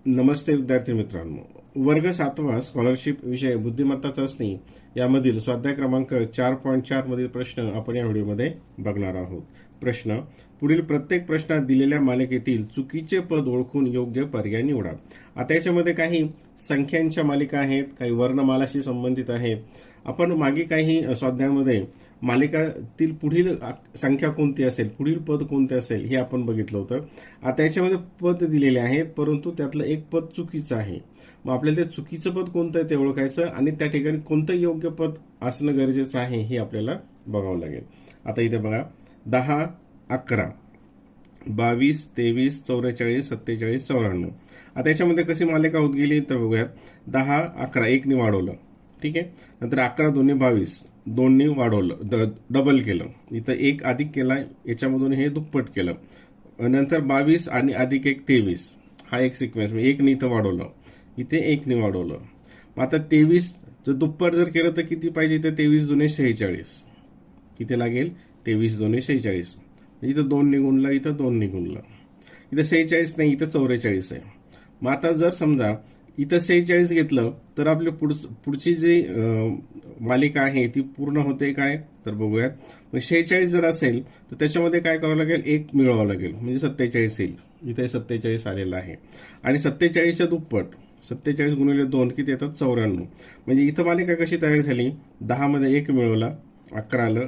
नमस्ते विद्यार्थी मित्रांनो. वर्ग 7वा स्कॉलरशिप विषय बुद्धिमत्ता चाचणी यामधील स्वाध्याय क्रमांक 4.4 मधील प्रश्न आपण या व्हिडिओमध्ये बघणार आहोत. प्रश्न: पुढील प्रत्येक प्रश्नात दिलेल्या मालिकेतील चुकीचे पद ओळखून योग्य पर्याय निवडा. आता याच्यामध्ये काही संख्यांच्या मालिका आहेत, काही वर्णमालाशी संबंधित आहेत. आपण मागे काही स्वाध्यायामध्ये मालिकातील पुढील संख्या कोणती असेल, पुढील पद कोणते असेल हे आपण बघितलं होतं. आता याच्यामध्ये पद दिलेले आहेत, परंतु त्यातलं एक पद चुकीचं आहे. मग आपल्याला ते चुकीचं पद कोणतं आहे ते ओळखायचं आणि त्या ठिकाणी कोणतं योग्य पद असणं गरजेचं आहे हे आपल्याला बघावं लागेल. आता इथे बघा, 10, 11, 22, 23, 44, 47, 94. आता याच्यामध्ये कशी मालिका होत गेली तर बघूयात. 10, 11 1 ने वाढवलं, ठीक आहे. नंतर 11 2 22, 2 ने वाढवलं, डबल केलं. इथं 1 अधिक केला, याच्यामधून हे दुप्पट केलं. नंतर 22 आणि अधिक 1 23, हा एक सिक्वेन्स. 1 ने इथं वाढवलं, इथे 1 ने वाढवलं. आता 23 जर दुप्पट जर केलं तर किती पाहिजे? इथं 23 दुने 46, किती लागेल? 23 दुने 46. इथं 2 ने गुणलं, इथं 2 ने गुणलं. इथं 46 नाही, इथं 44 आहे. मग आता जर समजा इथं 46 घेतलं तर आपली पुढची जी मालिका आहे ती पूर्ण होते काय तर बघूयात. मग 46 जर असेल तर त्याच्यामध्ये काय करावं लागेल? 1 मिळवावं लागेल, म्हणजे 47 येईल. इथे 47 आलेला आहे. आणि 47च्या दुप्पट 47 गुणिले 2 किती येतात? 94. म्हणजे इथं मालिका कशी तयार झाली? 10 मध्ये 1 मिळवला, 11 आलं.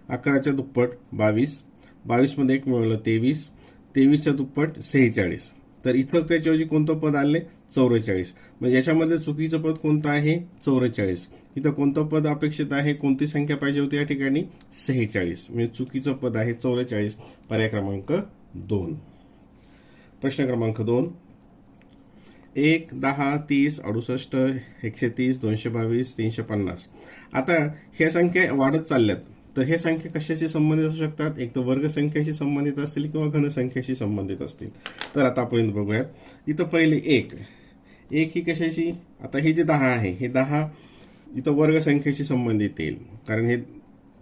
11च्या दुप्पट 22, 22 मध्ये 1 मिळवलं, 23, 23च्या दुप्पट 46. तर इथं त्याच्याऐवजी कोणतं पद आले? 44. म्हणजे याच्यामध्ये चुकीचं पद कोणतं आहे? 44. इथं कोणतं पद अपेक्षित आहे? कोणती संख्या पाहिजे होती या ठिकाणी? 46. म्हणजे चुकीचं पद आहे 44. पर्याय क्रमांक 2. प्रश्न क्रमांक 2. 1, 10, 30, 68, 130, 222, 350. आता ह्या संख्या वाढत चालल्यात, तर हे संख्या कशाशी संबंधित असू शकतात? एक तर वर्ग संख्याशी संबंधित असतील किंवा घनसंख्येशी संबंधित असतील. तर आता आपण बघूयात. इथं पहिले 1 ही कशाशी? आता हे जे 10 आहे, हे 10 इथं वर्ग संख्येशी संबंधित येईल, कारण हे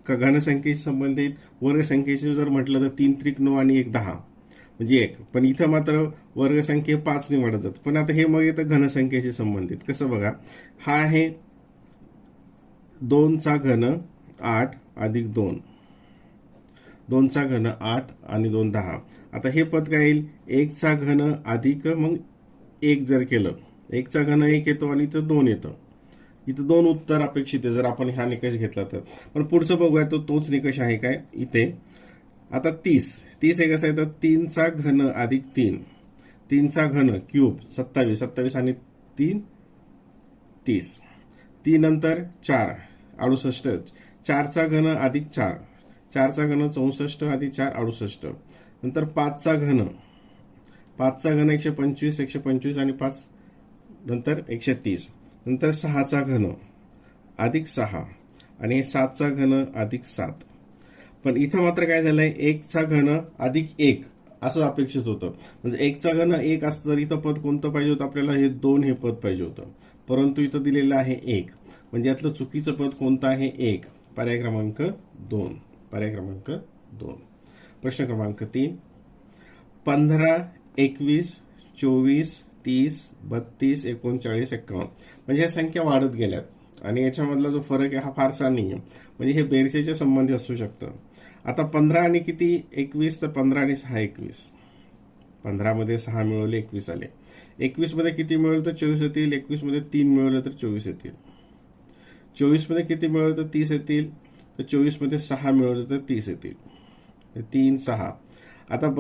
घनसंख्येशी संबंधित. वर्ग संख्येशी जर म्हटलं तर 3 त्रिक 9 आणि 1 10 म्हणजे 1. पण इथं मात्र वर्ग संख्ये 5 ने वाढत जात. पण आता हे मग येतं घनसंख्येशी संबंधित. कसं बघा, हा आहे 2 चा घन 8 अधिक 2, 2 चा घन 8 आणि 2 10. आता हे पद काय येईल? 1 चा घन अधिक मग 1 जर केलं, 1 चा घन 1 येतो आणि इथं 2 येतं. इथं 2 उत्तर अपेक्षित आहे जर आपण हा निकष घेतला तर. पण पुढचं बघूया, तो तोच निकष आहे काय इथे. आता 30 हे कसं येतं? 3 चा घन अधिक 3, 3 चा घन क्यूब 27, 27 आणि 3 30. 3 नंतर 4 68, 4 चा घन अधिक 4, 4 चा घन 64 अधिक 4 68. नंतर 5 चा घन, 5 चा घन 125, 125 आणि 5 नंतर 130. नंतर 6 चा घन अधिक 6 आणि 7 चा घन अधिक 7. पण इथं मात्र काय झालंय? 1 चा घन अधिक 1 असं अपेक्षित होतं. म्हणजे 1 चा घन 1 असतं तर इथं पद कोणतं पाहिजे होतं आपल्याला? हे 2 हे पद पाहिजे होतं. परंतु इथं दिलेलं आहे 1. म्हणजे यातलं चुकीचं पद कोणतं आहे? 1. पर्याय क्रमांक 2. पर्याय क्रमांक 2. प्रश्न क्रमांक 3. 15, 21, 24, 30, 32, 39, 51. म्हणजे ह्या संख्या वाढत गेल्यात आणि याच्यामधला जो फरक आहे हा फारसा नाही आहे. म्हणजे हे बेरजेच्या संबंधी असू शकतं. आता 15 आणि किती? 21. तर 15 आणि 6 21. 15 मध्ये 6 मिळवले, 21 आले. 21 मध्ये किती मिळवलं तर 24 येतील. 21 मध्ये 3 मिळवलं तर 24 येतील. 24 मध्ये किती मिळवलं तर 30 येतील. तर 24 मध्ये 6 मिळवलं तर 30 येतील. 3 6. आता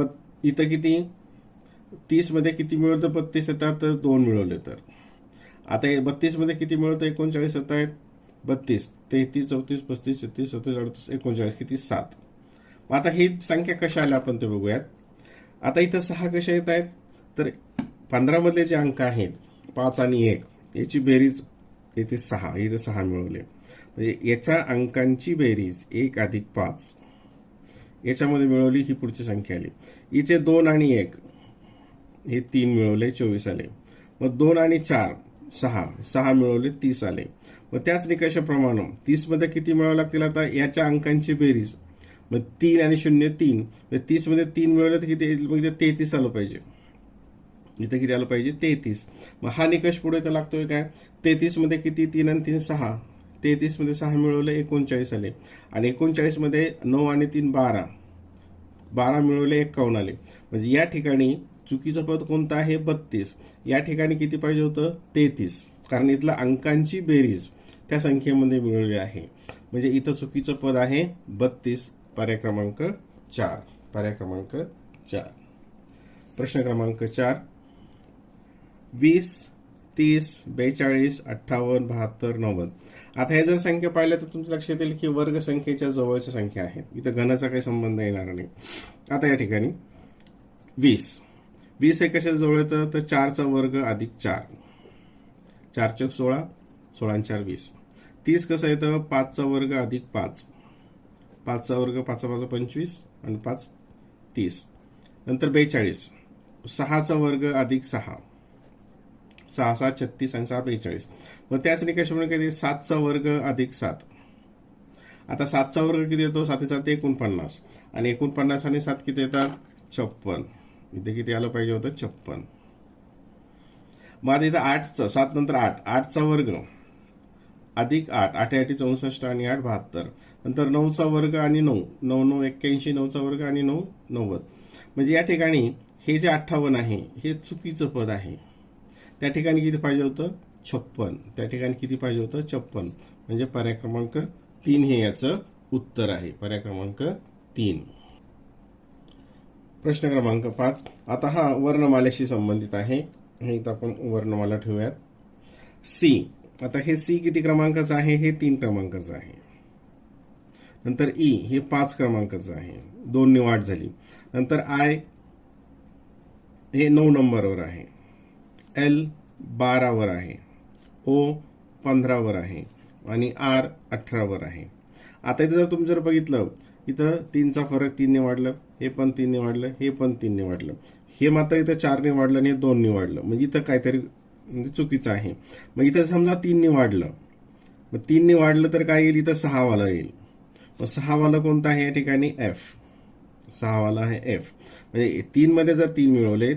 इथं किती? 30 मध्ये किती मिळवलं तर 32 येतात, तर 2 मिळवले तर. आता 32 मध्ये किती मिळवलं तर 39 येत आहेत. 32, 33, 34, 35, 36, 37, 38, 39 किती? 7. आता ही संख्या कशा आल्या आपण ते बघूयात. आता इथं 6 कशा येत आहेत? तर 15 मधले जे अंक आहेत 5 आणि 1 याची बेरीज येथे 6, इथे 6 मिळवले. म्हणजे याच्या अंकांची बेरीज 1 अधिक 5 याच्यामध्ये मिळवली, ही पुढची संख्या आली. इथे 2 आणि 1 हे 3 मिळवले, 24 आले. मग 2 आणि 4 6 मिळवले, 30 आले. मग त्याच निकषाप्रमाणे 30 मध्ये किती मिळवावं लागतील? आता याच्या अंकांची बेरीज. मग 3 आणि 0 3, 30 मध्ये 3 मिळवलं तर किती येईल? मग 33 आलं पाहिजे. इथं किती आलं पाहिजे 33. मग हा निकष पुढे तर लागतोय काय, 33 मध्ये किती 3 आणि 3 6, 33 मध्ये 6 मिळवले 39 आले, आणि 39 मध्ये 9 आणि 3 12, 12 मिळवले 51 आले. म्हणजे या ठिकाणी चुकीचं पद कोणतं आहे 32. या ठिकाणी किती पाहिजे होतं 33, कारण इथला अंकांची बेरीज त्या संख्येमध्ये मिळवली आहे. म्हणजे इथं चुकीचं पद आहे 32, पर्याय क्रमांक 4. पर्याय क्रमांक 4. प्रश्न क्रमांक 4. 20, 30, 42, 58, 72, 90. आता हे जर संख्या पाहिल्या तर तुमचं लक्षात येईल की वर्ग संख्येच्या जवळच्या संख्या आहेत, इथं घनाचा काही संबंध येणार नाही. आता या ठिकाणी 20 हे कशाच्या जवळ येतं तर 4चा वर्ग अधिक 4, 4 चौक 16, 16 आणि 4 20. 30 कसं येतं 5चा वर्ग अधिक 5, 5चा वर्ग 5 5 25 आणि 5 30. नंतर 42, 6चा वर्ग अधिक 6, 6 6 36 आणि 6 42. मग त्याच निकषाप्रमाणे किती 7चा वर्ग अधिक 7. आता 7चा वर्ग किती येतो 7 7 49, आणि 49 आणि 7 किती येतात 56. इथे किती आलं पाहिजे होतं 56. मग आता इथं 8चा 7 नंतर 8, 8चा वर्ग अधिक 8, 8 8 64 आणि 8 72. नंतर 9चा वर्ग आणि 9, 9 9 81, 9चा वर्ग आणि 9 90. म्हणजे या ठिकाणी हे जे 58 आहे हे चुकीचं पद आहे. त्या ठिकाणी किती पाहिजे होतं 56. त्या ठिकाणी किती पाहिजे होतं 56. म्हणजे पर्याय क्रमांक 3 हे याचं उत्तर आहे. पर्याय क्रमांक 3. प्रश्न क्रमांक 5. आता हा वर्णमालेशी संबंधित आहे. हे इथं आपण वर्णमाला ठेवूयात. सी. आता हे सी किती क्रमांकाचं आहे हे 3 क्रमांकाचं आहे. नंतर ई हे 5 क्रमांकाचं आहे, 2 ने वाढ झाली. नंतर आय हे 9 नंबरवर आहे, एल 12 वर आहे, ओ 15 वर आहे आणि आर 18 वर आहे. आता इथं जर तुम्ही जर बघितलं इथं 3चा फरक 3 ने वाढलं, हे पण 3 ने वाढलं, हे पण 3 ने वाढलं, हे मात्र इथं 4 ने वाढलं आणि हे 2 ने वाढलं. म्हणजे इथं काहीतरी चुकीचं आहे. मग इथं समजा 3 ने वाढलं, मग 3 ने वाढलं तर काय येईल इथं 6 वाला येईल. मग 6 वाला कोणता आहे या ठिकाणी एफ. 6 वाला आहे एफ. म्हणजे 3 मध्ये जर 3 मिळवले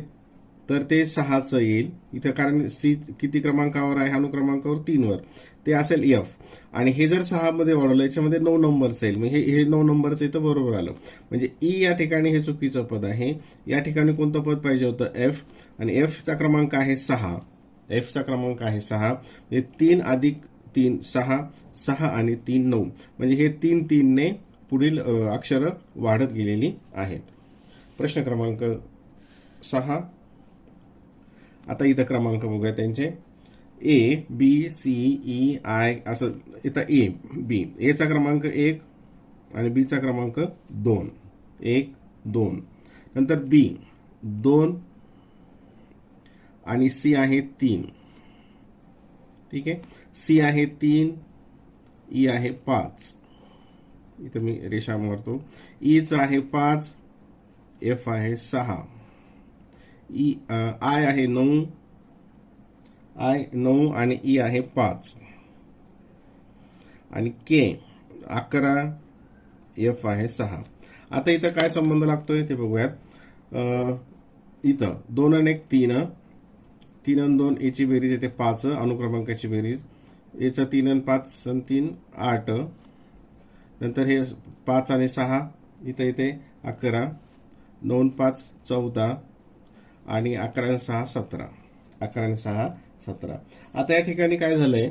तर ते 6चं येईल इथं, कारण सी किती क्रमांकावर आहे अनुक्रमांकावर 3 वर, ते असेल एफ. आणि हे जर 6 मध्ये वाढवलं याच्यामध्ये 9 नंबरचं येईल, म्हणजे हे 9 नंबरचं इथं बरोबर आलं. म्हणजे ई या ठिकाणी हे चुकीचं पद आहे. या ठिकाणी कोणतं पद पाहिजे होतं एफ, आणि एफचा क्रमांक आहे 6. एफचा क्रमांक आहे 6. म्हणजे 3 अधिक 3 6, 6 आणि 3 9. म्हणजे हे 3 3 ने पुढील अक्षरं वाढत गेलेली आहेत. प्रश्न क्रमांक 6. आता इथं क्रमांक बघूया त्यांचे. A B C E I असं इथं ए बी. एचा क्रमांक 1 आणि बीचा क्रमांक 2, 1 2. नंतर बी 2 आणि सी आहे 3. ठीक आहे, सी आहे 3, ई आहे 5. इथं मी रेषा मारतो. ईच आहे 5, एफ आहे 6, ई आय आहे 9, आय 9 आणि ई आहे 5, आणि के 11, एफ आहे 6. आता इथं काय संबंध लागतोय ते बघूयात. इथं 2 आणि 1 3, 3 आणि 2 एची बेरीज येते 5, अनुक्रमांकाची बेरीज. एचं 3 आणि 5 आणि 3 8. नंतर हे 5 आणि 6 इथं येते 11, 9 5 14 आणि 11 आणि 6 17, 11 आणि 6 17. आता या ठिकाणी काय झालंय,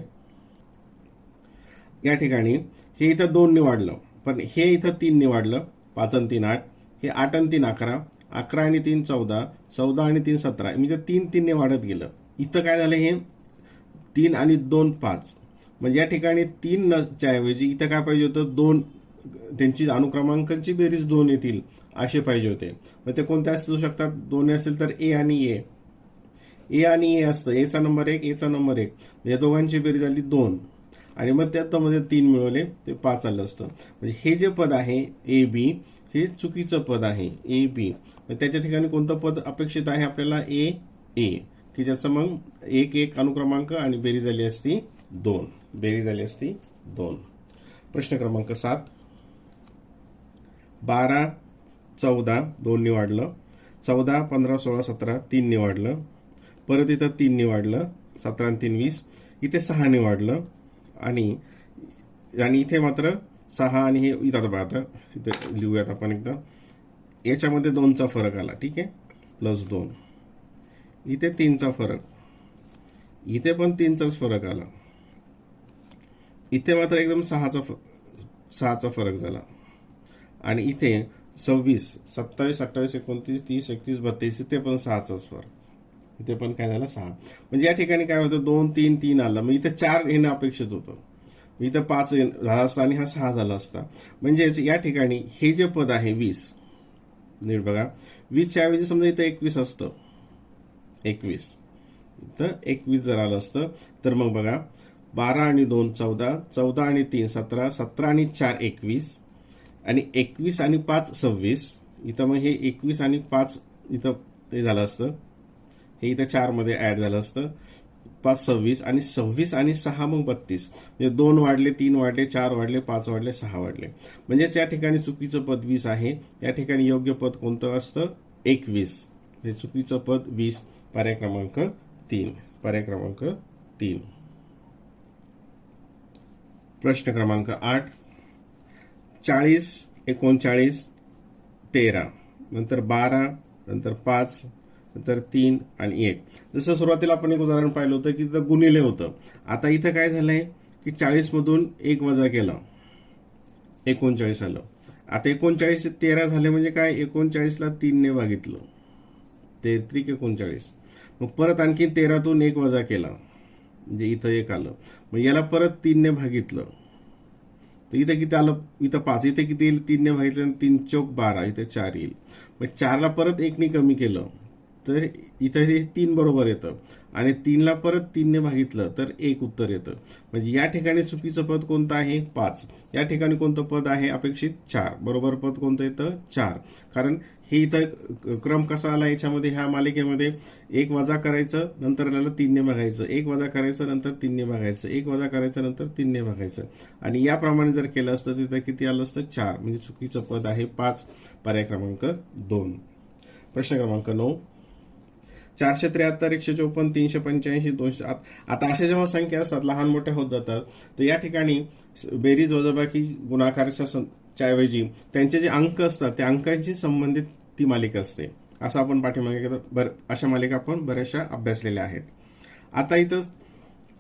या ठिकाणी हे इथं 2 ने वाढलं, पण हे इथं 3 ने वाढलं. 5 आणि 3 8, हे 8 आणि 3 11, 11 आणि 3 14, 14 आणि 3 17. म्हणजे 3 3 ने वाढत गेलं. इथं काय झालं, हे 3 आणि 2 5. म्हणजे या ठिकाणी 3 च्या ऐवजी इथं काय पाहिजे होतं 2, त्यांची अनुक्रमांकांची बेरीज 2 येतील असे पाहिजे होते. मग ते कोणते असू शकतात, 2 असेल तर ए आणि ए. ए आणि ए असतं, एचा नंबर 1, एचा नंबर 1. या दोघांची बेरीज झाली 2, आणि मग त्यामध्ये 3 मिळवले ते 5 आलं असतं. म्हणजे हे जे पद आहे ए बी हे चुकीचं पद आहे ए बी. त्याच्या ठिकाणी कोणतं पद अपेक्षित आहे आपल्याला ए ए, की ज्याचं मग 1 1 अनुक्रमांक आणि बेरीज झाली असती 2. बेरीज झाली असती 2. प्रश्न क्रमांक 7. 12 14 2 ने वाढलं, 14 15 16 17 3 ने वाढलं, परत इथं 3 वाढलं, 17 आणि 3 20. इथे 6 वाढलं आणि इथे मात्र 6 आणि हे इथं बघा, आता इथे लिहूयात आपण एकदा. याच्यामध्ये 2चा फरक आला, ठीक आहे, +2. इथे 3चा फरक, इथे पण 3चाच फरक आला. इथे मात्र एकदम 6चा फरक झाला. आणि इथे 26, 27, 28, 29, 30, 31, 32, इथे पण 6चाच फरक. इथे पण काय झालं, 6. म्हणजे या ठिकाणी काय होतं, 2 3 3 आलं, मग इथे 4 येणं अपेक्षित होतं, इथं 5 झाला असता आणि हा 6 झाला असता. म्हणजेच या ठिकाणी हे जे पद आहे 20, नीट बघा, 20च्या ऐवजी समजा इथं 21 असतं, 21 इथं 21 जर आलं असतं तर मग बघा, 12 आणि 2 14, 14 आणि 3 17, 17 आणि 4 21 आणि 21 आणि 5 26. इथं मग हे 21 आणि 5 इथं हे झालं असतं, हे इथं 4 मध्ये ऍड झालं असतं, 5 26 आणि 26 आणि 6 मग 32. म्हणजे 2 वाढले, 3 वाढले, 4 वाढले, 5 वाढले, 6 वाढले. म्हणजेच या ठिकाणी चुकीचं पद 20 आहे. या ठिकाणी योग्य पद कोणतं असतं, 21. हे चुकीचं पद 20, पर्याय क्रमांक 3. पर्याय क्रमांक 3. प्रश्न क्रमांक 8. 40, 39, 13, नंतर 12, नंतर 5, नंतर 3 आणि 1. जसं सुरुवातीला आपण एक उदाहरण पाहिलं होतं की तिथं गुणिले होतं. आता इथं काय झालंय की 40 मधून 1 वजा केलं, 39 आलं. आता 39 13 झाले म्हणजे काय, 39 ला 3 ने भागितलं, 33 39. मग परत आणखी 13तून 1 वजा केला, म्हणजे इथं 1 आलं. मग याला परत 3 ने भागितलं, तर इथं किती आलं, इथं 5. इथे किती येईल, 3 ने भागितलं, 3 चौक 12, इथे 4 येईल. मग 4ला परत 1 ने कमी केलं तर इथं हे 3 बरोबर येतं आणि 3ला परत 3 ने भागितलं तर 1 उत्तर येतं. म्हणजे या ठिकाणी चुकीचं पद कोणतं आहे, 5. या ठिकाणी कोणतं पद आहे अपेक्षित, 4. बरोबर पद कोणतं येतं, 4. कारण हे इथं क्रम कसा आला याच्यामध्ये, ह्या मालिकेमध्ये 1 वजा करायचं, नंतर याला 3 ने भागायचं, 1 वजा करायचं, नंतर 3 ने भागायचं, 1 वजा करायचं, नंतर 3 ने भागायचं. आणि याप्रमाणे जर केलं असतं तिथं किती आलं असतं, 4. म्हणजे चुकीचं पद आहे 5. पर्याय क्रमांक 2. प्रश्न क्रमांक 9. 473, 154, 385, 200. आता अशा जेव्हा संख्या असतात लहान मोठ्या होत जातात, तर या ठिकाणी बेरीज वजाबाकी गुणाकाराच्या ऐवजी त्यांचे जे अंक असतात त्या अंकांशी संबंधित ती मालिका असते. असं आपण पाठीमागे अशा मालिका आपण बऱ्याचशा अभ्यासलेल्या आहेत. आता इथं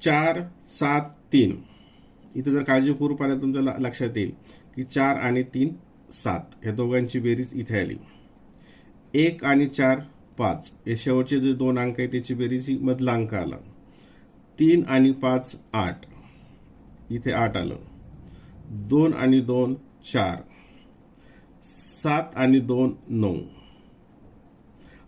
4 7 3, इथं जर काळजीपूर्वक पाहिलं तुमच्या लक्षात येईल की 4 आणि 3 7, ह्या दोघांची बेरीज इथे आली. 1 आणि 4 5, हे शेवटचे जे 2 अंक आहेत त्याची बेरीज ही मधला अंक आला. 3 आणि 5 8, इथे 8 आलं. 2 आणि 2 4, 7 आणि 2 9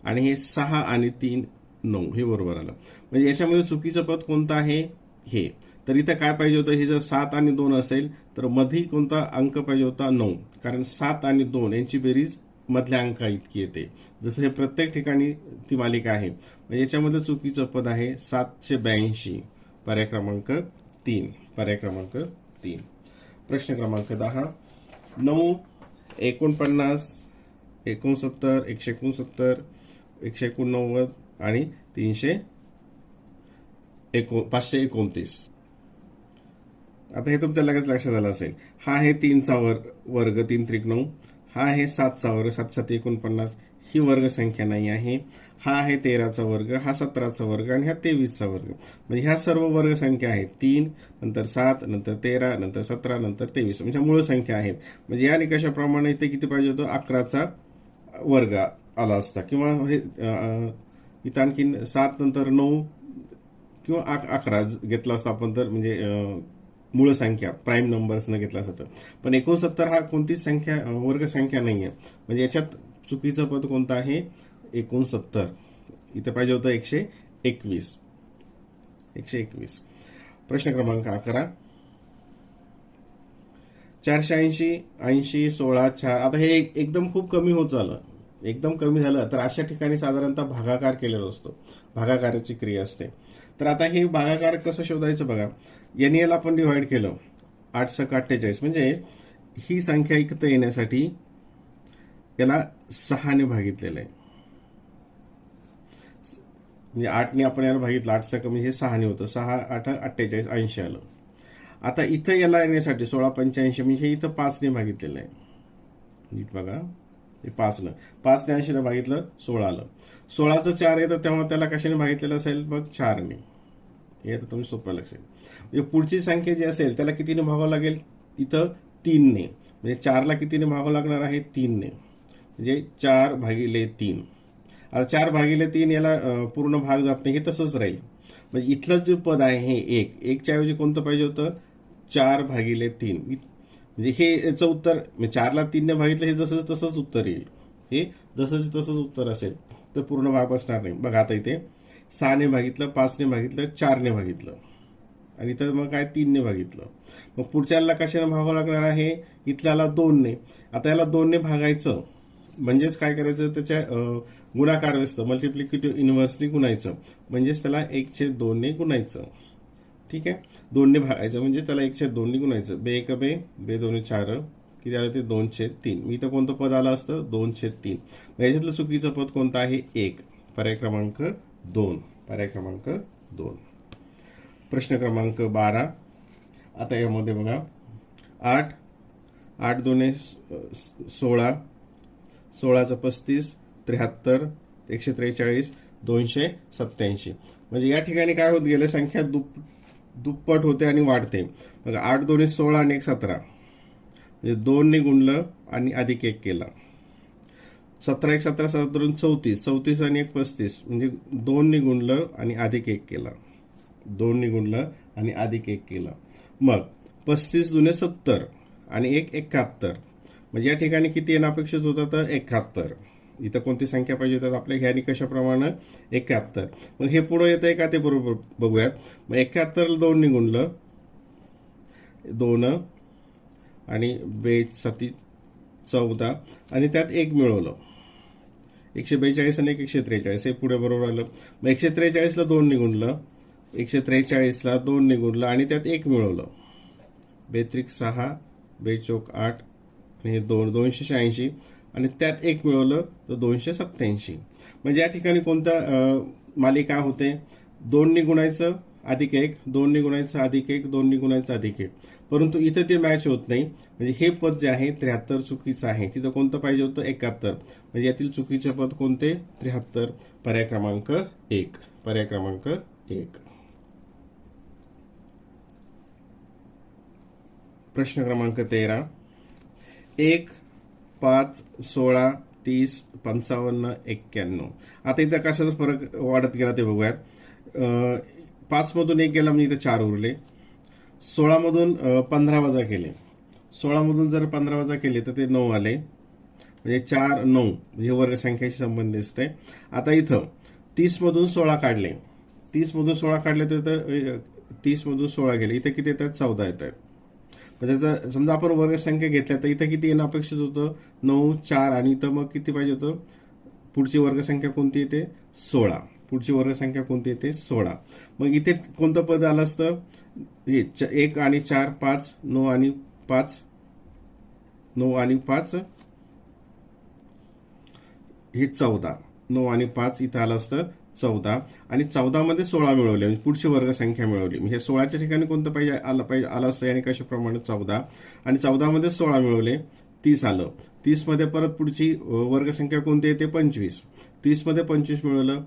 आणि हे 6 आणि 3 9, हे बरोबर आलं. म्हणजे याच्यामध्ये चुकीचं पद कोणतं आहे, हे. तर इथं काय पाहिजे होतं, हे जर 7 आणि 2 असेल तर मधी कोणता अंक पाहिजे होता, 9. कारण 7 आणि 2 यांची बेरीज मधल्या अंका इतकी येते. जसं हे प्रत्येक ठिकाणी ती मालिका आहे. म्हणजे याच्यामध्ये चुकीचं पद आहे 782. पर्याय क्रमांक 3. पर्याय क्रमांक 3. प्रश्न क्रमांक 10. 9 49 69 169 189 आणि 529. आता हे तुमच्या लगेच लक्षात आलं असेल. हा आहे 3चा वर्ग 3 त्रिक 9. हा आहे 7चा वर्ग 7 7 49, ही वर्ग संख्या नाही आहे. हा आहे 13चा वर्ग, हा 17चा वर्ग आणि हा 23चा वर्ग. म्हणजे ह्या सर्व वर्ग संख्या आहेत. 3 नंतर 7 नंतर 13 नंतर 17 नंतर 23, म्हणजे मूळ संख्या आहेत. म्हणजे या निकषाप्रमाणे इथे किती पाहिजे होतं, 11चा वर्ग आला असता. किंवा हे इथं आणखीन 7 नंतर 9 किंवा 11 घेतला असता आपण तर, म्हणजे मूळ संख्या प्राईम नंबर्स न घेतला असतं. पण 69 हा कोणतीच संख्या वर्ग संख्या नाहीये. म्हणजे याच्यात चुकीचं पद कोणतं आहे, 69. इथे पाहिजे होतं 121. 121. प्रश्न क्रमांक 11. 480 80 16 4. आता हे एकदम खूप कमी होत झालं, एकदम कमी झालं तर अशा ठिकाणी साधारणतः भागाकार केलेला असतो, भागाकाराची क्रिया असते. तर आता हे भागाकार कसं शोधायचं बघा. NL आपण डिव्हाइड केलं, 8 6 48, म्हणजे ही संख्या इथं येण्यासाठी याला 6 ने भागितलेलं आहे. म्हणजे 8ने आपण याला भागितलं, 8 कमी हे 6ने होतं, 6 8 48 80 आलं. आता इथं याला येण्यासाठी 16 85 म्हणजे इथं 5ने भागितलेलं आहे. नीट बघा, हे 5नं 80ला भागितलं 16 आलं. 16चं 4 येतं तेव्हा त्याला कशाने भागितलेलं असेल बघ, 4ने. हे आता तुम्ही सोपं लक्षात. म्हणजे पुढची संख्या जी असेल त्याला कितीने भागावं लागेल, इथं 3ने. म्हणजे 4ला कितीने भागावं लागणार आहे, 3ने. म्हणजे 4/3. आता 4/3 याला पूर्ण भाग जात नाही, हे तसंच राहील. म्हणजे इथलं जे पद आहे हे 1च्या ऐवजी कोणतं पाहिजे होतं, 4/3. म्हणजे हे याचं उत्तर, 4ला 3ने भागितलं, हे जसंच तसंच उत्तर येईल. हे जसंच तसंच उत्तर असेल तर पूर्ण भाग बसणार नाही. बघा आता इथे 6ने भागितलं, 5ने भागितलं, 4ने भागितलं आणि इथं मग काय 3ने भागितलं. मग पुढच्याला कशाने भागावं लागणार आहे, इथल्याला 2ने. आता याला 2ने भागायचं म्हणजेच काय करायचं, त्याच्या गुणाकार व्यस्त मल्टिप्लिकेटिव्ह इन्व्हर्सने गुणायचं, म्हणजेच त्याला 1/2ने गुणायचं. ठीक आहे, 2ने भागायचं म्हणजे त्याला 1/2ने गुणायचं. 2 1 2, 2 2 4, किती आलं ते 2/3. मी इथं कोणतं पद आलं असतं, 2/3. याच्यातलं चुकीचं पद कोणतं आहे, 1. पर्याय क्रमांक 2. पर्याय क्रमांक 2. प्रश्न क्रमांक 12. आता यामध्ये बघा 8 8 2 16, 16चं 35, 73, 143, 287. म्हणजे या ठिकाणी काय होत गेलं, संख्या दुप्पट होते आणि वाढते. बघा 8 2 16 आणि 1 17, म्हणजे 2ने गुणलं आणि अधिक 1 केला. 17 1 17 17 34, 34 आणि 1 35, म्हणजे 2ने गुणलं आणि अधिक 1 केला. 2ने गुणलं आणि अधिक 1 केला. मग 35 2 70 आणि 1 71, म्हणजे या ठिकाणी किती येणं अपेक्षित होतं, तर 71. इथं कोणती संख्या पाहिजे होतात आपल्या, ह्या निकषाप्रमाणे 71. मग हे पुढे येत आहे का ते बरोबर बघूयात. मग 71 2ने गुणलं, 2 आणि 2 14 आणि त्यात 1 मिळवलं. 142 आणि 143 हे पुढे बरोबर आलं. मग 143ला 2ने गुणलं, 143ला 2ने गुणलं आणि त्यात 1 मिळवलं. 2 6, 2 8 आणि हे 286 आणि त्यात 1 मिळवलं तर 287. म्हणजे या ठिकाणी कोणता मालिका होते, 2ने गुणायचं अधिक 1, 2ने गुणायचं अधिक 1, 2ने गुणायचं अधिक 1. परंतु इथं ते मॅच होत नाही. म्हणजे हे पद जे आहे 73 चुकीचं आहे. तिथं कोणतं पाहिजे होतं, 71. म्हणजे यातील चुकीचे पद कोणते, 73. पर्याय क्रमांक 1. पर्याय क्रमांक 1. प्रश्न क्रमांक 13. 1 5 16 30 55 91. आता इथं कशाचा फरक वाढत गेला ते बघूयात. 5 मधून 1 गेला म्हणजे इथं 4 उरले. 16 मधून 15 वजा केले. 16 मधून जर 15 वजा केले तर ते 9 आले. म्हणजे 4 9 म्हणजे वर्ग संख्याशी संबंधित असते. आता इथं 30 मधून 16 काढले. 30 मधून 16 काढले तर 30 मधून 16 गेले. इथं किती येतात, 14 येतात. म्हणजे समजा आपण वर्ग संख्या घेतल्या तर इथं किती येणं अपेक्षित होतं, 9 4 आणि इथं मग किती पाहिजे होतं, पुढची वर्गसंख्या कोणती येते, 16. पुढची वर्गसंख्या कोणती येते, 16. मग इथे कोणतं पद आलं असतं, 1 आणि 4 5, 9 आणि 5, 9 आणि 5 हे 14. 9 आणि 5 इथं आलं असतं 14 आणि 14 मध्ये 16 मिळवले, म्हणजे पुढची वर्गसंख्या मिळवली. म्हणजे 16च्या ठिकाणी कोणतं पाहिजे आलं असतं, आणि कशाप्रमाणे 14 आणि 14 मध्ये 16 मिळवले, 30 आलं. 30 मध्ये परत पुढची वर्गसंख्या कोणती येते, 25. 30 मध्ये 25 मिळवलं,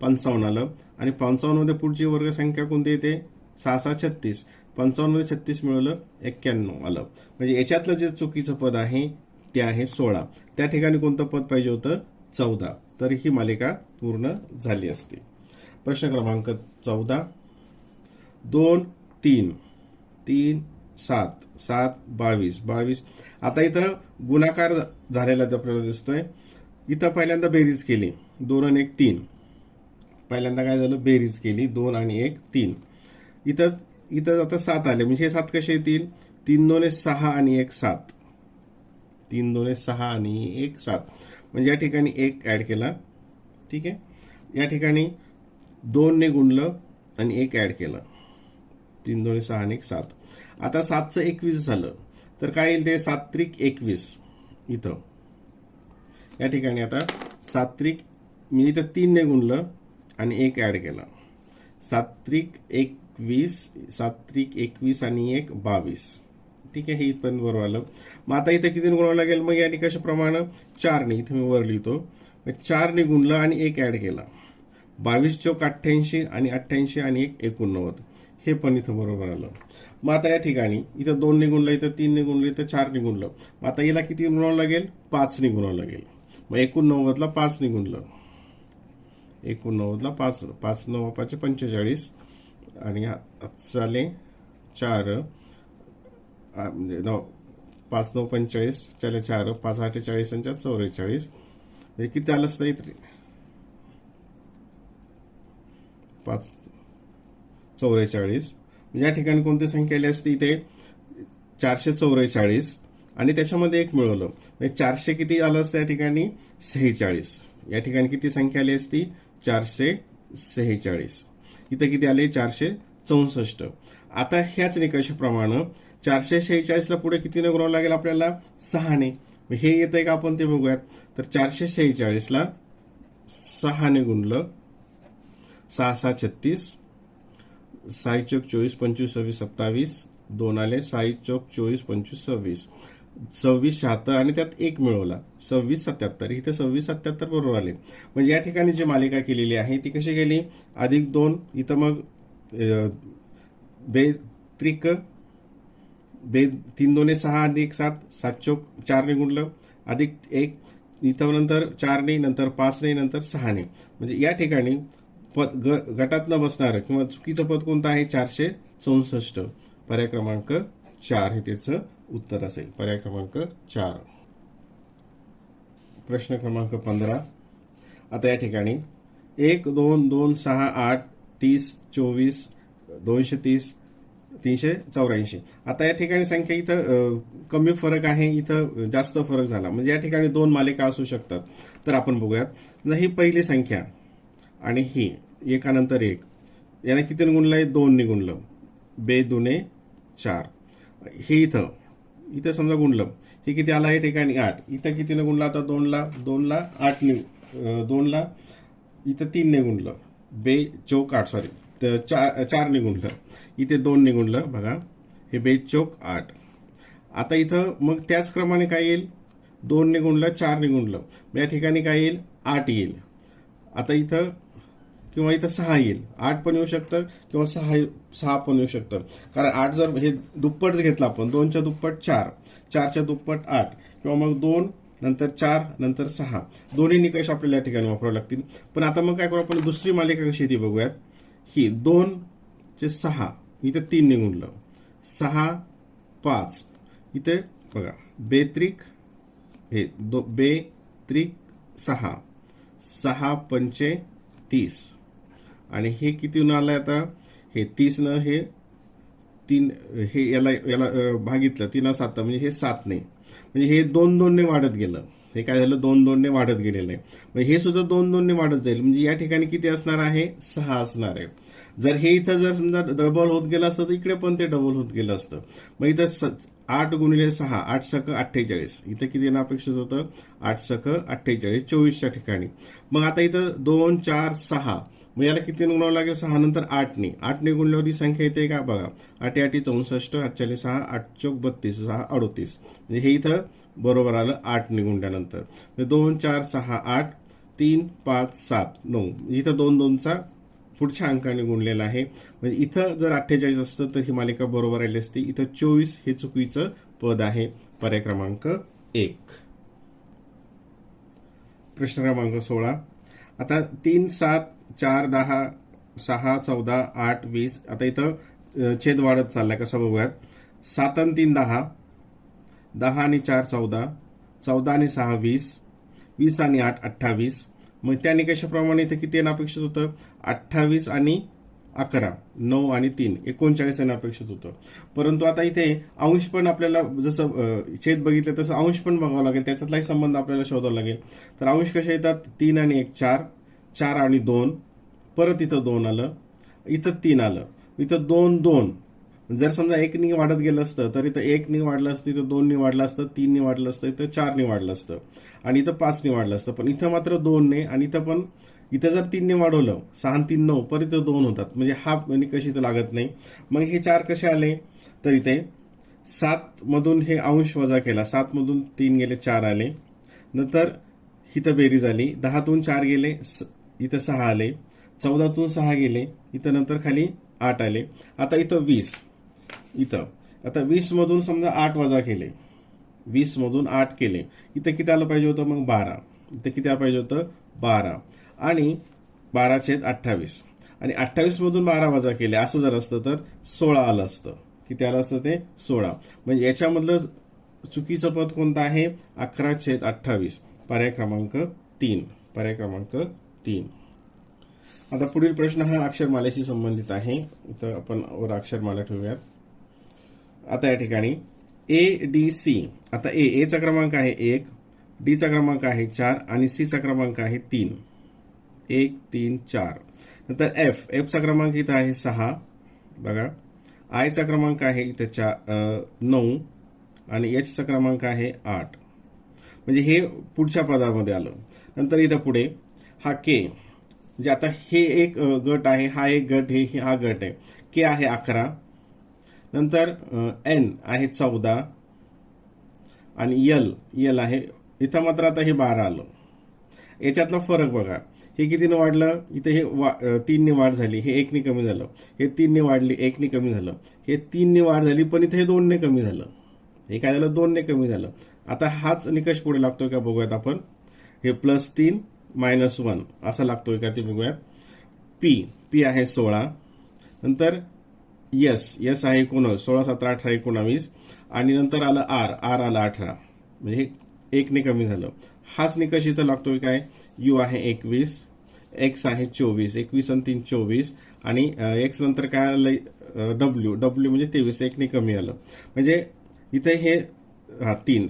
55 आलं आणि 55 मध्ये पुढची वर्गसंख्या कोणती येते, 6 6 36. 55 मध्ये 36 मिळवलं, 91 आलं. म्हणजे याच्यातलं जे चुकीचं पद आहे ते आहे 16. त्या ठिकाणी कोणतं पद पाहिजे होतं, 14. तर ही मालिका पूर्ण झाली असती. प्रश्न क्रमांक 14. 2 3 3 7 7 22 22. आता इथं गुणाकार झालेला आपल्याला दिसतोय. इथं पहिल्यांदा बेरीज केली, 2 आणि 1 3. पहिल्यांदा काय झालं, बेरीज केली, 2 आणि 1 3. इथं आता 7 आले, म्हणजे हे 7 कसे येतील, 3 2 6 आणि 1 7. 3 2 6 आणि 1 7. म्हणजे या ठिकाणी 1 ऍड केला. ठीक आहे, या ठिकाणी 2 ने गुणलं आणि 1 ऍड केलं, 3 2 6 आणि 1 7. आता 7चं 21 झालं तर काय येईल, ते 7 त्रिक 21. इथं या ठिकाणी आता 7 त्रिक, मी इथं 3 ने गुणलं आणि 1 ॲड केला. 7 त्रिक 21 आणि 1 22. ठीक आहे, हे इथपर्यंत बरोबर आलं. मग आता इथे किती गुणावं लागेल? मग या निकषाप्रमाणे 4ने, इथे मी वर लिहितो, 4ने गुणलं आणि 1 ॲड केला. 22 चौक 88 आणि 88 आणि 1 89. हे पण इथं बरोबर आलं. मग आता या ठिकाणी इथं 2ने गुणलं, इथं 3ने गुणलं, इथं 4ने गुणलं. मग आता याला किती गुणावं लागेल? 5ने गुणावं लागेल. मग 89ला 5ने गुणलं. 89ला 5, 5 9 5 45 आणि चाले 4 म्हणजे 5 9 45 चाले 4 5 8 40 आणि 44. म्हणजे किती आलं असतं इथे? 5 44. म्हणजे या ठिकाणी कोणती संख्या आली असती? इथे 444 आणि त्याच्यामध्ये 1 मिळवलं. म्हणजे 400 किती आलं असतं या ठिकाणी? 46. या ठिकाणी किती संख्या आली असती? 446. इथं किती आले? 464. आता ह्याच निकषाप्रमाणे 446ला पुढे कितीने गुणावं लागेल आपल्याला? 6ने. हे येतंय का आपण ते बघूयात. तर 446ला 6ने गुणलं. 6 6 36, 6 चौक 24 25 26 27, 2 आले. 6 चौक 24 25 26, 26 76 आणि त्यात 1 मिळवला. 26 77. इथे 26 77 बरोबर आले. म्हणजे या ठिकाणी जी मालिका केलेली आहे ती कशी गेली? +2. इथं मग त्रिक 3 2 6 आणि 1 7, 7 चौक 4ने गुणलं, +1 इथं नंतर 4ने, नंतर 5ने, नंतर 6ने. म्हणजे या ठिकाणी पद गटात न बसणारं किंवा चुकीचं पद कोणतं आहे? 464. पर्याय क्रमांक 4 हे त्याचं उत्तर असेल. पर्याय क्रमांक 4. प्रश्न क्रमांक 15. आता या ठिकाणी 1 2 2 6 8 30 24 230 384. आता या ठिकाणी संख्या इथं कमी फरक आहे, इथं जास्त फरक झाला. म्हणजे या ठिकाणी 2 मालिका असू शकतात. तर आपण बघूयात. ही पहिली संख्या आणि ही एकानंतर एक, याला कितीने गुणलंय? 2ने गुणलं. 2 2 4. हे इथं समजा गुणलं, हे किती आलं? या ठिकाणी 8. इथं कितीने गुणलं? आता 2ला 8ने, 2ला इथं 3ने गुणलं. 2 चौक 8 सॉरी 4ने गुणलं. इथे 2ने गुणलं. बघा हे 2 चौक 8. आता इथं मग त्याच क्रमाने काय येईल? 2ने गुणलं, 4ने गुणलं. या ठिकाणी काय येईल? 8 येईल. आता इथं किंवा इथं 6 येईल. 8 पण येऊ शकतं किंवा 6 पण येऊ शकतं. कारण 8 जर हे दुप्पट घेतलं आपण, 2च्या दुप्पट 4, 4च्या दुप्पट 8, किंवा मग 2 नंतर 4 नंतर 6. दोन्ही निकष आपल्याला या ठिकाणी वापरावे लागतील. पण आता मग काय करू आपण? दुसरी मालिका कशी ती बघूयात. ही 2 चे 6, इथे 3ने गुणलं. 6 5, इथे बघा बेत्रिक हे 2 त्रिक 6, 6 पंचे 30 आणि हे किती आलंय आता? हे 30 न हे 3, हे याला भागितलं 3 7 म्हणजे हे 7ने. म्हणजे हे 2 2ने वाढत गेलं. हे काय झालं? 2 2ने वाढत गेलेलं आहे. म्हणजे हे सुद्धा 2 2ने वाढत जाईल. म्हणजे या ठिकाणी किती असणार आहे? 6 असणार आहे. जर हे इथं जर समजा डबल होत गेलं असतं तर इकडे पण ते डबल होत गेलं असतं. मग इथं 8 गुणिले 6, 8 सक 48. इथं किती येणं अपेक्षित होतं? 8 सक 48, 24च्या ठिकाणी. मग आता इथं 2 4 6, मग याला किती गुणावं लागेल? 6 नंतर 8ने. 8ने गुणल्यावर ही संख्या येते का? बघा 8 8 64, 8 6 8 चौक 32, 6 38. म्हणजे हे इथं बरोबर आलं 8ने गुणल्यानंतर. 2 4 6 8 3 5 7 9. इथं 2 2चा पुढच्या अंकाने गुणलेला आहे. म्हणजे इथं जर 48 असतं तर ही मालिका बरोबर आली असती. इथं 24 हे चुकीचं पद आहे. पर्याय क्रमांक 1. प्रश्न क्रमांक 16. आता 3 7 4 10 6 14 8 20. आता इथं छेद वाढत चाललाय, कसा बघूयात. 7 आणि 3 10, 10 आणि 4 14, 14 आणि 6 20, 20 आणि 8 28. मग त्या निकषाप्रमाणे इथे किती येणं अपेक्षित होतं? 28 आणि 11, 9 आणि 3, 39 येणं अपेक्षित होतं. परंतु आता इथे अंश पण आपल्याला, जसं छेद बघितलं तसं अंश पण बघावं लागेल. त्याच्यातलाही संबंध आपल्याला शोधावा लागेल. तर अंश कसे येतात? 3 आणि 1 4, 4 आणि 2, परत इथं 2 आलं, इथं 3 आलं, इथं 2 2. जर समजा 1ने वाढत गेलं असतं तर इथं 1ने वाढलं असतं, इथं 2ने वाढलं असतं, 3ने वाढलं असतं, इथं 4ने वाढलं असतं आणि इथं 5ने वाढलं असतं. पण इथं मात्र 2ने आणि इथं पण इथं जर 3ने वाढवलं 6 आणि 3 9 परत 2 होतात, म्हणजे हा निकष इथं लागत नाही. मग हे 4 कसे आले, तर इथे 7 मधून हे अंश वजा केला, 7 मधून 3 गेले 4 आले. नंतर इथं बेरीज आली, 10तून 4 गेले इथं 6 आले, 14तून 6 गेले इथं, नंतर खाली 8 आले. आता इथं 20, इथं आता 20 मधून समजा 8 वजा केले, 20 मधून 8 केले, इथं किती आलं पाहिजे होतं मग 12, इथं किती आलं पाहिजे होतं 12 आणि 12/28 आणि 28 मधून 12 वजा केले असं जर असतं तर 16 आलं असतं. किती आलं असतं ते 16. म्हणजे याच्यामधलं चुकीचं पद कोणतं आहे 11/28, पर्याय क्रमांक 3, पर्याय क्रमांक 3. आता पुढील प्रश्न हा अक्षरमालेशी संबंधित आहे. इथं आपण वर अक्षरमाला ठेवूयात. आता या ठिकाणी ADC, आता ए चा क्रमांक आहे 1, डी चा क्रमांक आहे 4 आणि सी चा क्रमांक आहे 3, 1 3 4. नंतर एफ चा क्रमांक इथं आहे 6 बघा, आय चा क्रमांक आहे इथं 9 आणि एच चा क्रमांक आहे 8. म्हणजे हे पुढच्या पदामध्ये आलं. नंतर इथं पुढे हा के, म्हणजे आता हे एक गट आहे, हा एक गट, हे हा गट आहे. के आहे 11, नंतर एन आहे 14 आणि यल आहे इथं मात्र आता हे 12 आलं. याच्यातला फरक बघा, हे कितीने वाढलं, इथं हे 3 ने वाढ झाली, हे 1 ने कमी झालं, हे 3 ने वाढली 1 ने कमी झालं, हे 3 ने वाढ झाली पण इथे हे 2 ने कमी झालं, हे काय झालं 2 ने कमी झालं. आता हाच निकष पुढे लागतोय का बघूयात आपण. हे +3 -1 असा लागतोय का ते बघूयात. पी आहे 16, नंतर यस आहे 19, 16 17 18 19 आणि नंतर आलं आर आलं 18, म्हणजे हे 1 ने कमी झालं. हाच निकष इथं लागतोय काय. यू आहे 21, एक्स आहे 24, 21 आणि 3 24 आणि एक्स नंतर काय आलं डब्ल्यू म्हणजे 23, 1 ने कमी आलं. म्हणजे इथे हे 3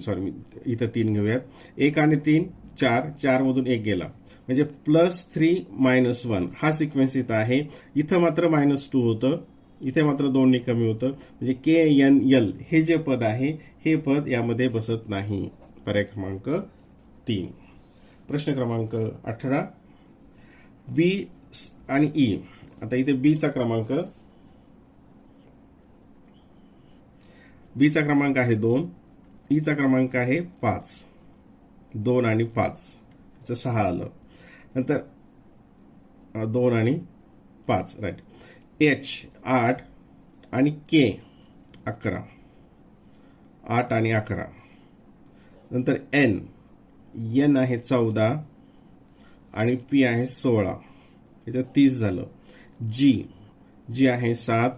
घेऊयात, 1 आणि 3 4 मधून 1 गेला, म्हणजे +3 -1 हा सिक्वेन्स इथं आहे. इथं मात्र -2 होतं, इथे मात्र 2 ने कमी होतं, म्हणजे KNL हे जे पद आहे हे पद यामध्ये बसत नाही. पर्याय क्रमांक 3. प्रश्न क्रमांक 18, बी आणि ई. आता इथे बी चा क्रमांक आहे 2, ई चा क्रमांक आहे 5, 2 आणि 5 6 आलं. नंतर 2 आणि 5 राईट. एच 8 आणि के 11, 8 आणि 11. नंतर एन आहे 14 आणि पी आहे 16, याचं 30 झालं. जी आहे 7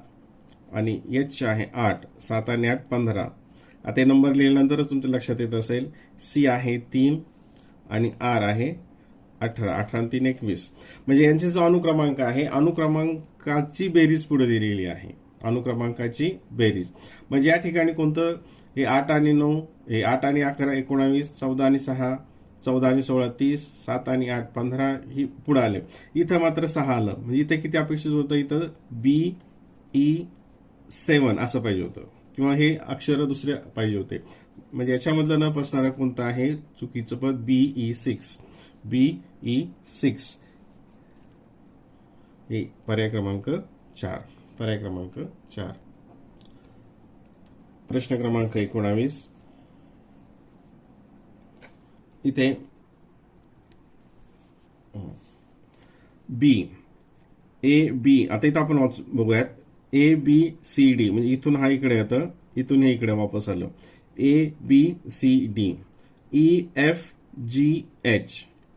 आणि एच आहे 8, 7 आणि 8 15. आता हे नंबर लिहिल्यानंतरच तुमच्या लक्षात येत असेल. सी आहे 3 आणि आर आहे 18, 18 आणि 3 21. म्हणजे यांचे जो अनुक्रमांक आहे अनुक्रमांकाची बेरीज पुढे दिलेली आहे, अनुक्रमांकाची बेरीज. म्हणजे या ठिकाणी कोणतं हे 8 आणि 9, हे 8 आणि 11 19, 14 आणि 6 14 आणि 16 30, 7 आणि 8 15 ही पुढे आले. इथं मात्र 6 आलं, म्हणजे इथे किती अपेक्षित होतं, इथं BE7 असं पाहिजे होतं किंवा हे अक्षर दुसरे पाहिजे होते. म्हणजे याच्यामधलं न बसणारं कोणतं आहे चुकीचं पद BE6, BE6 हे पर्याय क्रमांक 4, पर्याय क्रमांक 4. प्रश्न क्रमांक 19, इथे बी आता इथं आपण बघूयात ABCD, म्हणजे इथून हा इकडे येतं, इथून हे इकडे वापस आलं. ABCD,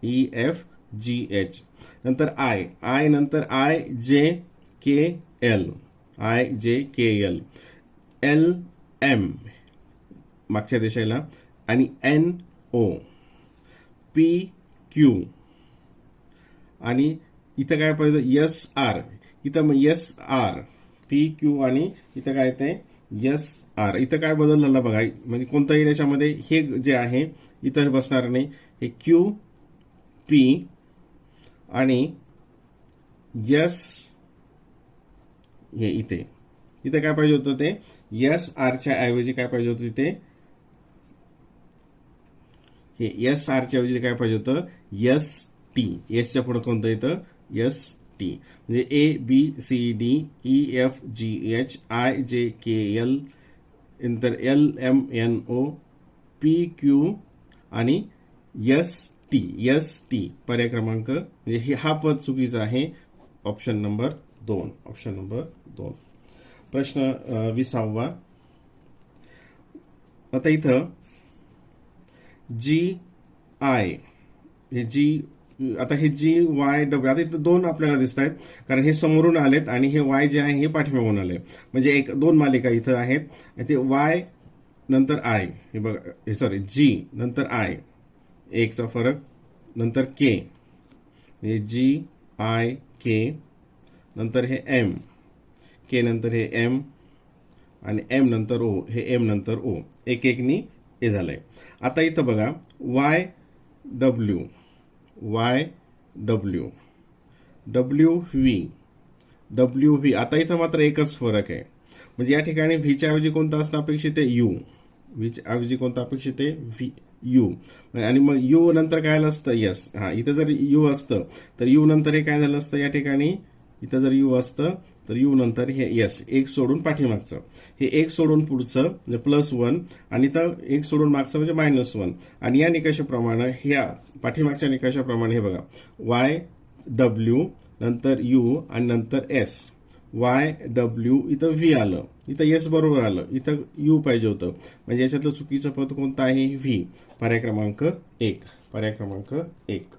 EFGH, नंतर आय नंतर IJKL, LM मागच्या दिशेला आणि NO, PQ आणि इथं काय पाहिजे SR, इथं मग SR PQ आणि इथं काय येते SR. इथं काय बदल झाला बघा, म्हणजे कोणताही त्याच्यामध्ये हे जे आहे इथं बसणार नाही, हे QP आणि S हे इथे काय पाहिजे होतं ते SR च्या ऐवजी काय पाहिजे होतं इथे, हे SR च्या ऐवजी काय पाहिजे होतं ST टी. एसच्या पुढे कोणतं येतं? S T. म्हणजे A B C D E F G H I J K L नंतर L M N O P Q आणि एस टी. पर्याय क्रमांक म्हणजे हा पद चुकीचा आहे. Option number 2. प्रश्न 20वा. आता इथं जी आय हे जी आता हे जी वाय डब्ल्यू आता इथं दोन आपल्याला दिसत आहेत कारण हे समोरून आलेत आणि हे वाय जे आहे हे पाठीमागून आले. म्हणजे दोन मालिका इथं आहेत. ते वाय नंतर आय हे बघा हे सॉरी जी नंतर आय एकचा फरक नंतर के म्हणजे जी आय के नंतर हे एम के नंतर हे एम आणि एम नंतर ओ हे एम नंतर ओ एकनी हे झालंय. आता इथं बघा वाय डब्ल्यू डब्ल्यू व्ही आता इथं मात्र एकच फरक आहे. म्हणजे या ठिकाणी व्हीच्या ऐवजी कोणतं असणं अपेक्षित आहे? यू. व्हीच्या ऐवजी कोणतं अपेक्षित आहे? V you. आणि मग यू नंतर काय आलं असतं? यस. हा इथं जर यू असतं तर यू नंतर हे काय झालं असतं? या ठिकाणी इथं जर यू असतं तर यू नंतर हे यस एक सोडून पाठीमागचं हे एक सोडून पुढचं म्हणजे +1 आणि इथं एक सोडून मागचं म्हणजे -1. आणि या निकषाप्रमाणे ह्या पाठीमागच्या निकषाप्रमाणे हे बघा वाय डब्ल्यू नंतर यू आणि नंतर एस. वाय डब्ल्यू इथं व्ही आलं इथं एस बरोबर आलं इथं यू पाहिजे होतं. म्हणजे याच्यातलं चुकीचं पद कोणतं आहे? व्ही. पर्याय क्रमांक 1.